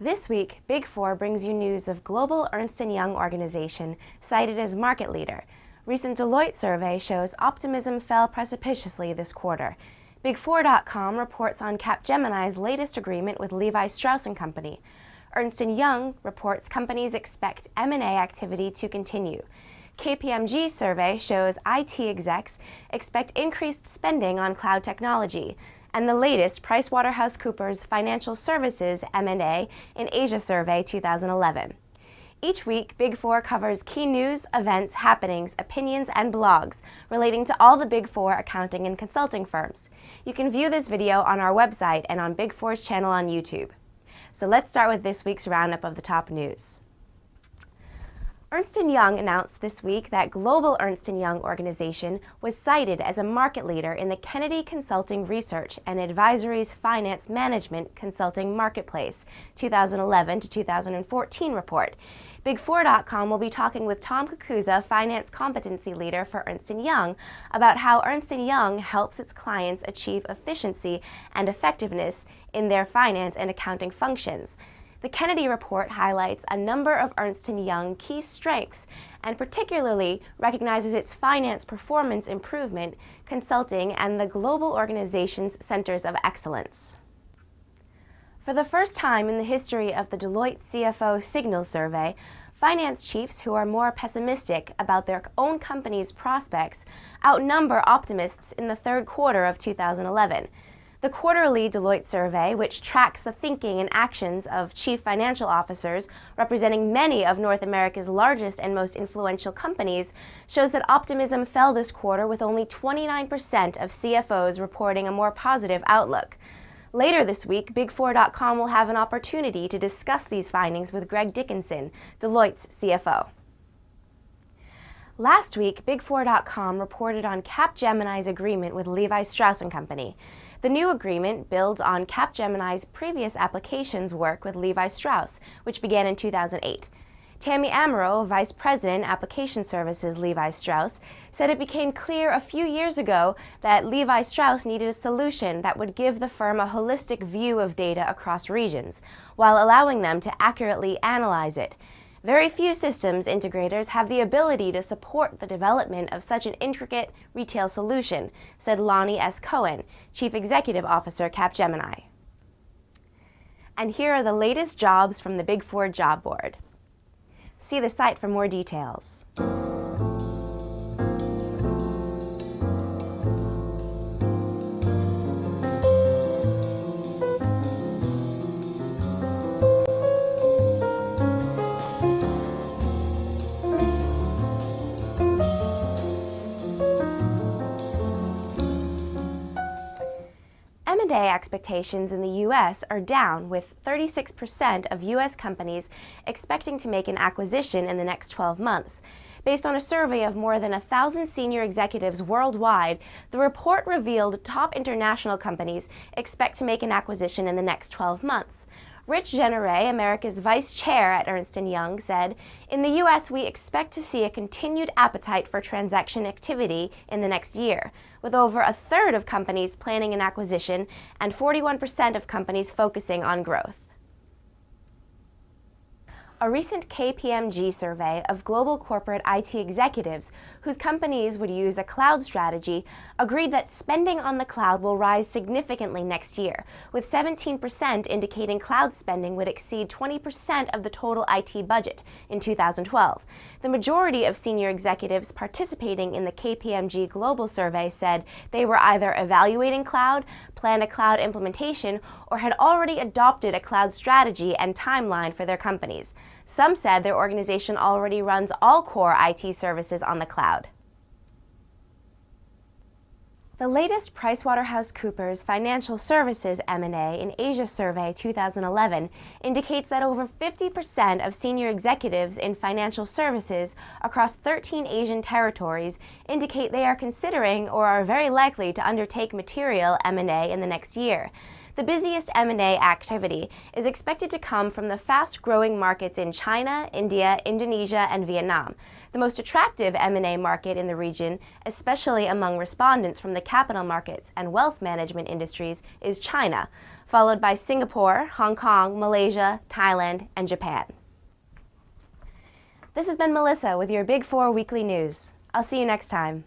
This week, Big Four brings you news of global Ernst & Young organization cited as market leader. Recent Deloitte survey shows optimism fell precipitously this quarter. Big4.com reports on Capgemini's latest agreement with Levi Strauss & Company. Ernst & Young reports companies expect M&A activity to continue. KPMG survey shows IT execs expect increased spending on cloud technology. And the latest PricewaterhouseCoopers Financial Services M&A in Asia Survey 2011. Each week, Big Four covers key news, events, happenings, opinions, and blogs relating to all the Big Four accounting and consulting firms. You can view this video on our website and on Big Four's channel on YouTube. So let's start with this week's roundup of the top news. Ernst & Young announced this week that global Ernst & Young organization was cited as a market leader in the Kennedy Consulting Research and Advisory's Finance Management Consulting Marketplace 2011 to 2014 report. Big4.com will be talking with Tom Kukuza, Finance Competency Leader for Ernst & Young, about how Ernst & Young helps its clients achieve efficiency and effectiveness in their finance and accounting functions. The Kennedy report highlights a number of Ernst & Young key strengths and particularly recognizes its finance performance improvement, consulting, and the global organization's centers of excellence. For the first time in the history of the Deloitte CFO Signal survey, finance chiefs who are more pessimistic about their own company's prospects outnumber optimists in the third quarter of 2011. The quarterly Deloitte survey, which tracks the thinking and actions of chief financial officers representing many of North America's largest and most influential companies, shows that optimism fell this quarter with only 29% of CFOs reporting a more positive outlook. Later this week, Big4.com will have an opportunity to discuss these findings with Greg Dickinson, Deloitte's CFO. Last week, Big4.com reported on Capgemini's agreement with Levi Strauss & Company. The new agreement builds on Capgemini's previous applications work with Levi Strauss, which began in 2008. Tammy Amaro, Vice President, Application Services, Levi Strauss, said it became clear a few years ago that Levi Strauss needed a solution that would give the firm a holistic view of data across regions, while allowing them to accurately analyze it. Very few systems integrators have the ability to support the development of such an intricate retail solution, said Lonnie S. Cohen, Chief Executive Officer, Capgemini. And here are the latest jobs from the Big Four job board. See the site for more details. M&A expectations in the U.S. are down, with 36% of U.S. companies expecting to make an acquisition in the next 12 months. Based on a survey of more than 1,000 senior executives worldwide, the report revealed top international companies expect to make an acquisition in the next 12 months. Rich Generay, America's vice chair at Ernst & Young, said, "In the U.S., we expect to see a continued appetite for transaction activity in the next year, with over a third of companies planning an acquisition and 41% of companies focusing on growth." A recent KPMG survey of global corporate IT executives whose companies would use a cloud strategy agreed that spending on the cloud will rise significantly next year, with 17% indicating cloud spending would exceed 20% of the total IT budget in 2012. The majority of senior executives participating in the KPMG Global Survey said they were either evaluating cloud, planned a cloud implementation, or had already adopted a cloud strategy and timeline for their companies. Some said their organization already runs all core IT services on the cloud. The latest PricewaterhouseCoopers Financial Services M&A in Asia Survey 2011 indicates that over 50% of senior executives in financial services across 13 Asian territories indicate they are considering or are very likely to undertake material M&A in the next year. The busiest M&A activity is expected to come from the fast-growing markets in China, India, Indonesia, and Vietnam. The most attractive M&A market in the region, especially among respondents from the capital markets and wealth management industries, is China, followed by Singapore, Hong Kong, Malaysia, Thailand, and Japan. This has been Melissa with your Big Four Weekly News. I'll see you next time.